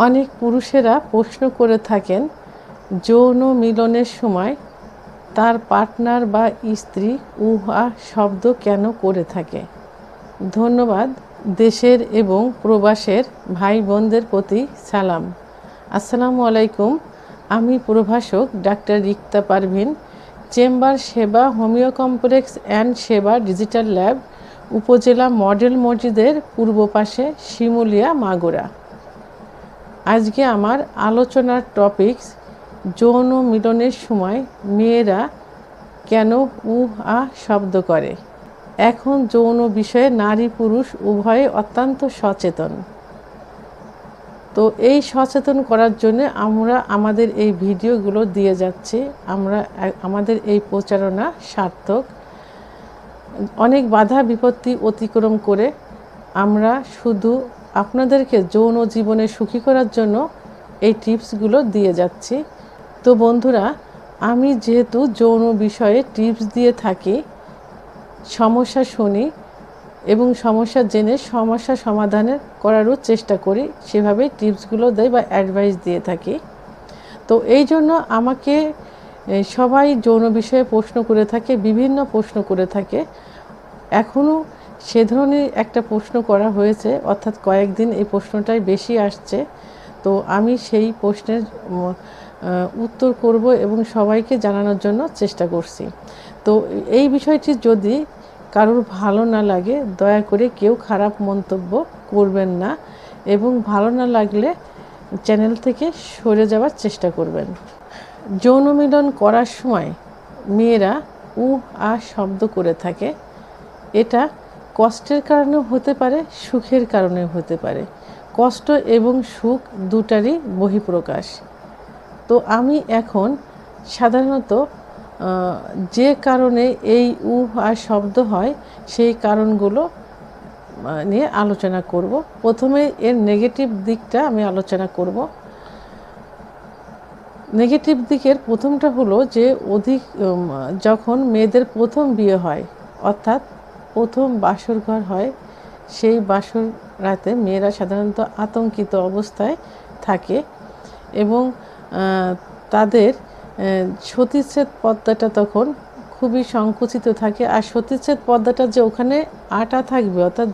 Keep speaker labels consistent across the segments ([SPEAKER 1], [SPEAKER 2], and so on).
[SPEAKER 1] অনেক পুরুষেরা প্রশ্ন করে থাকেন যৌন মিলনের সময় তার পার্টনার বা স্ত্রী উহা শব্দ কেন করে থাকে। ধন্যবাদ। দেশের এবং প্রবাসের ভাই বোনদের প্রতি সালাম। আসসালামু আলাইকুম। আমি প্রভাষক ডাক্তার রিক্তা পারভিন, চেম্বার সেবা, হোমিও কমপ্লেক্স অ্যান্ড সেবা ডিজিটাল ল্যাব, উপজেলা মডেল মসজিদের পূর্ব পাশে, শিমুলিয়া, মাগুরা। আজকে আমার আলোচনার টপিকস যৌন মিলনের সময় মেয়েরা কেন শব্দ করে। এখন যৌন বিষয়ে নারী পুরুষ উভয়ে অত্যন্ত সচেতন। তো এই সচেতন করার জন্য আমরা আমাদের এই ভিডিওগুলো দিয়ে যাচ্ছি। আমাদের এই প্রচারণা সার্থক। অনেক বাধা বিপত্তি অতিক্রম করে আমরা শুধু আপনাদেরকে যৌন জীবনে সুখী করার জন্য এই টিপসগুলো দিয়ে যাচ্ছি। তো বন্ধুরা, আমি যেহেতু যৌন বিষয়ে টিপস দিয়ে থাকি, সমস্যা শুনি এবং সমস্যা জেনে সমস্যা সমাধানের করারও চেষ্টা করি, সেভাবেই টিপসগুলো দেয় বা অ্যাডভাইস দিয়ে থাকি। তো এই জন্য আমাকে সবাই যৌন বিষয়ে প্রশ্ন করে থাকে, বিভিন্ন প্রশ্ন করে থাকে। এখনও সে ধরনের একটা প্রশ্ন করা হয়েছে, অর্থাৎ কয়েকদিন এই প্রশ্নটাই বেশি আসছে। তো আমি সেই প্রশ্নের উত্তর করব এবং সবাইকে জানানোর জন্য চেষ্টা করছি। তো এই বিষয়টি যদি কারোর ভালো না লাগে, দয়া করে কেউ খারাপ মন্তব্য করবেন না এবং ভালো না লাগলে চ্যানেল থেকে সরে যাওয়ার চেষ্টা করবেন। যৌন মিলন করার সময় মেয়েরা শব্দ করে থাকে। এটা কষ্টের কারণেও হতে পারে, সুখের কারণেও হতে পারে। কষ্ট এবং সুখ দুটারই বহিঃপ্রকাশ। তো আমি এখন সাধারণত যে কারণে এই শব্দ হয় সেই কারণগুলো নিয়ে আলোচনা করব। প্রথমে এর নেগেটিভ দিকটা আমি আলোচনা করব। নেগেটিভ দিকের প্রথমটা হলো যে যখন মেয়েদের প্রথম বিয়ে হয়, অর্থাৎ প্রথম বাসর ঘর হয়, সেই বাসর রাতে মেয়েরা সাধারণত আতঙ্কিত অবস্থায় থাকে এবং তাদের সতীচ্ছেদ পর্দাটা তখন খুবই সংকুচিত থাকে। আর সতীচ্ছেদ পর্দাটা যে ওখানে আটা থাকবে, অর্থাৎ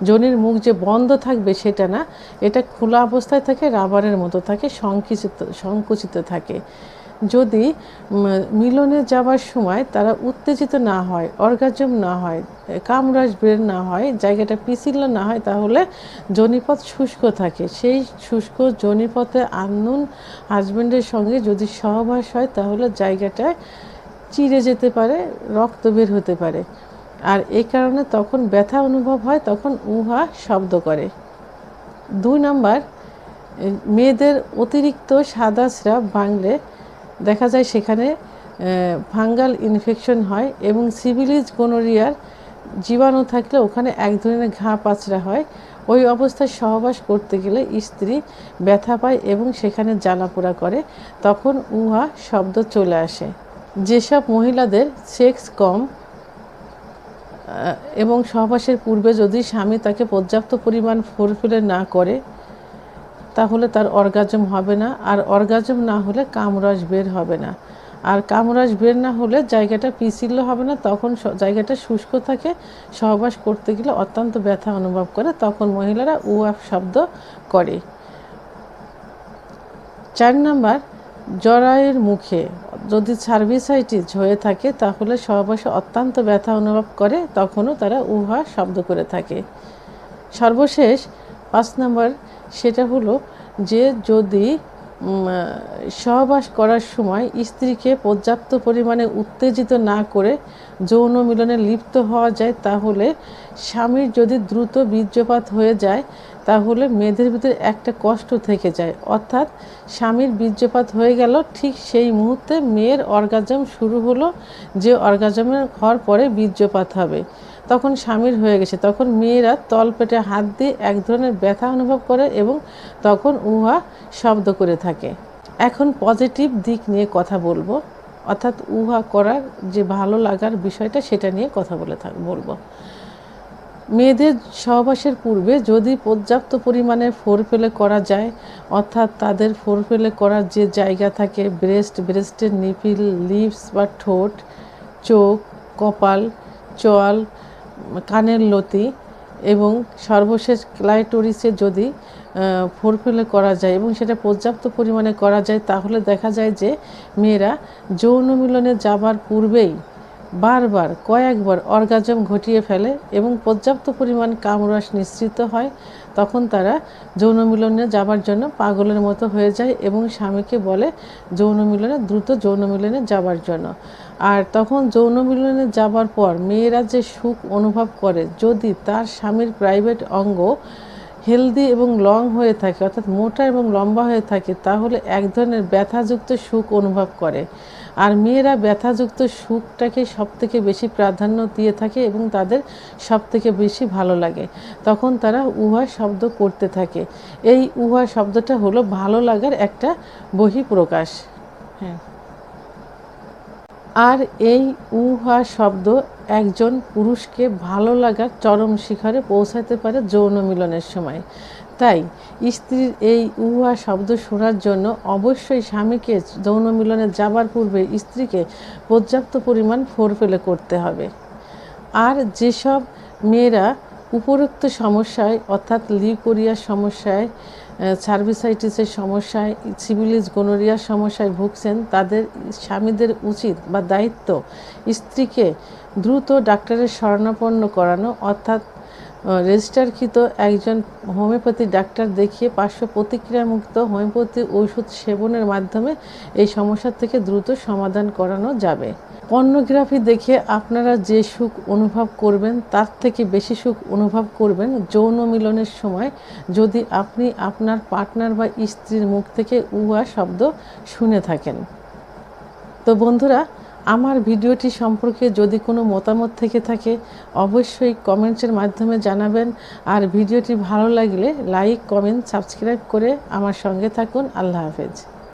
[SPEAKER 1] যোনির মুখ যে বন্ধ থাকবে সেটা না, এটা খোলা অবস্থায় থাকে, রাবারের মতো থাকে, সংকুচিত থাকে। যদি মিলনে যাবার সময় তারা উত্তেজিত না হয়, অর্গাজম না হয়, কামরাজ বের না হয়, জায়গাটা পিছিল না হয়, তাহলে যোনিপথ শুষ্ক থাকে। সেই শুষ্ক যোনিপথে আননোন হাজব্যান্ডের সঙ্গে যদি সহবাস হয় তাহলে জায়গাটায় চিড়ে যেতে পারে, রক্ত বের হতে পারে। আর এই কারণে তখন ব্যথা অনুভব হয়, তখন শব্দ করে। 2 নাম্বার, মেয়েদের অতিরিক্ত সাদা স্রাব ভাঙলে দেখা যায় সেখানে ফাঙ্গাল ইনফেকশন হয় এবং সিফিলিস গোনোরিয়ার জীবাণু থাকলে ওখানে এক ধরনের ঘা পাচড়া হয়। ওই অবস্থায় সহবাস করতে গেলে স্ত্রী ব্যথা পায় এবং সেখানে জ্বালাপোড়া করে, তখন শব্দ চলে আসে। যেসব মহিলাদের সেক্স কম এবং সহবাসের পূর্বে যদি স্বামী তাকে পর্যাপ্ত পরিমাণ ফোরপ্লে না করে তাহলে তার অর্গাজম হবে না, আর অর্গাজম না হলে কামরস বের হবে না, আর কামরস বের না হলে জায়গাটা পিছিল হবে না, তখন জায়গাটা শুষ্ক থাকে, সহবাস করতে গেলে অত্যন্ত ব্যথা অনুভব করে, তখন মহিলারা শব্দ করে। 4 নাম্বার, জরায়ুর মুখে যদি সার্ভিসাইটিস হয়ে থাকে তাহলে সহবাসে অত্যন্ত ব্যথা অনুভব করে, তখনও তারা শব্দ করে থাকে। সর্বশেষ 5 নাম্বার, সেটা হলো যে যদি সহবাস করার সময় স্ত্রীকে পর্যাপ্ত পরিমাণে উত্তেজিত না করে যৌন মিলনে লিপ্ত হওয়া যায়, তাহলে স্বামীর যদি দ্রুত বীর্যপাত হয়ে যায় তাহলে মেয়েদের ভিতরে একটা কষ্ট থেকে যায়, অর্থাৎ স্বামীর বীর্যপাত হয়ে গেল, ঠিক সেই মুহূর্তে মেয়ের অর্গাজম শুরু হলো, যে অর্গাজমের হওয়ার পরে বীর্যপাত হবে, তখন স্বামীর হয়ে গেছে, তখন মেয়েরা তলপেটে হাত দিয়ে এক ধরনের ব্যথা অনুভব করে এবং তখন শব্দ করে থাকে। এখন পজিটিভ দিক নিয়ে কথা বলবো, অর্থাৎ করার যে ভালো লাগার বিষয়টা সেটা নিয়ে কথা বলবো। মেয়েদের সহবাসের পূর্বে যদি পর্যাপ্ত পরিমাণে ফোরপ্লে করা যায়, অর্থাৎ তাদের ফোরপ্লে করার যে জায়গা থাকে ব্রেস্টের নিপিল, লিপস বা ঠোঁট, চোখ, কপাল, চোয়াল, কানের লতি এবং সর্বশেষ ক্লাইটোরিসে যদি ফোরপ্লে করা যায় এবং সেটা পর্যাপ্ত পরিমাণে করা যায়, তাহলে দেখা যায় যে মেয়েরা যৌন মিলনে যাবার পূর্বেই বারবার কয়েকবার অর্গাজম ঘটিয়ে ফেলে এবং পর্যাপ্ত পরিমাণ কামরস নিঃসৃত হয়। তখন তারা যৌন মিলনে যাবার জন্য পাগলের মতো হয়ে যায় এবং স্বামীকে বলে দ্রুত যৌন মিলনে যাবার জন্য। আর তখন যৌন মিলনে যাবার পর মেয়েরা যে সুখ অনুভব করে, যদি তার স্বামীর প্রাইভেট অঙ্গ হেলদি এবং লং হয়ে থাকে, অর্থাৎ মোটা এবং লম্বা হয়ে থাকে, তাহলে এক ধরনের ব্যথাযুক্ত সুখ অনুভব করে। আর মেয়েরা ব্যথাযুক্ত সুখটাকে সবথেকে বেশি প্রাধান্য দিয়ে থাকে এবং তাদের সবথেকে বেশি ভালো লাগে। তখন তারা উহা শব্দ করতে থাকে। এই উহা শব্দটা হলো ভালো লাগার একটা বহিঃপ্রকাশ। হ্যাঁ, আর এই উহা শব্দ একজন পুরুষকে ভালো লাগার চরম শিখরে পৌঁছাতে পারে যৌন মিলনের সময়। তাই স্ত্রীর এই উহা শব্দ শোনার জন্য অবশ্যই স্বামীকে যৌন মিলনে যাবার পূর্বে স্ত্রীকে পর্যাপ্ত পরিমাণ ফোরপ্লে করতে হবে। আর যেসব মেয়েরা উপরোক্ত সমস্যায়, অর্থাৎ লিউকোরিয়ার সমস্যায়, সার্ভিসাইটিসের সমস্যায়, সিফিলিস গোনোরিয়ার সমস্যায় ভুগছেন, তাদের স্বামীদের উচিত বা দায়িত্ব স্ত্রীকে দ্রুত ডাক্তারের শরণাপন্ন করানো, অর্থাৎ রেজিস্টারকৃত একজন হোমিওপ্যাথি ডাক্তার দেখিয়ে পার্শ্ব প্রতিক্রিয়ামুক্ত হোমিওপ্যাথি ওষুধ সেবনের মাধ্যমে এই সমস্যার থেকে দ্রুত সমাধান করানো যাবে। পর্নোগ্রাফি দেখে আপনারা যে সুখ অনুভব করবেন, তার থেকে বেশি সুখ অনুভব করবেন যৌন মিলনের সময় যদি আপনি আপনার পার্টনার বা স্ত্রীর মুখ থেকে উহা শব্দ শুনে থাকেন। তো বন্ধুরা, আমার ভিডিওটি সম্পর্কে যদি কোনো মতামত থেকে থাকে অবশ্যই কমেন্টসের মাধ্যমে জানাবেন। আর ভিডিওটি ভালো লাগলে লাইক, কমেন্ট, সাবস্ক্রাইব করে আমার সঙ্গে থাকুন। আল্লাহ হাফেজ।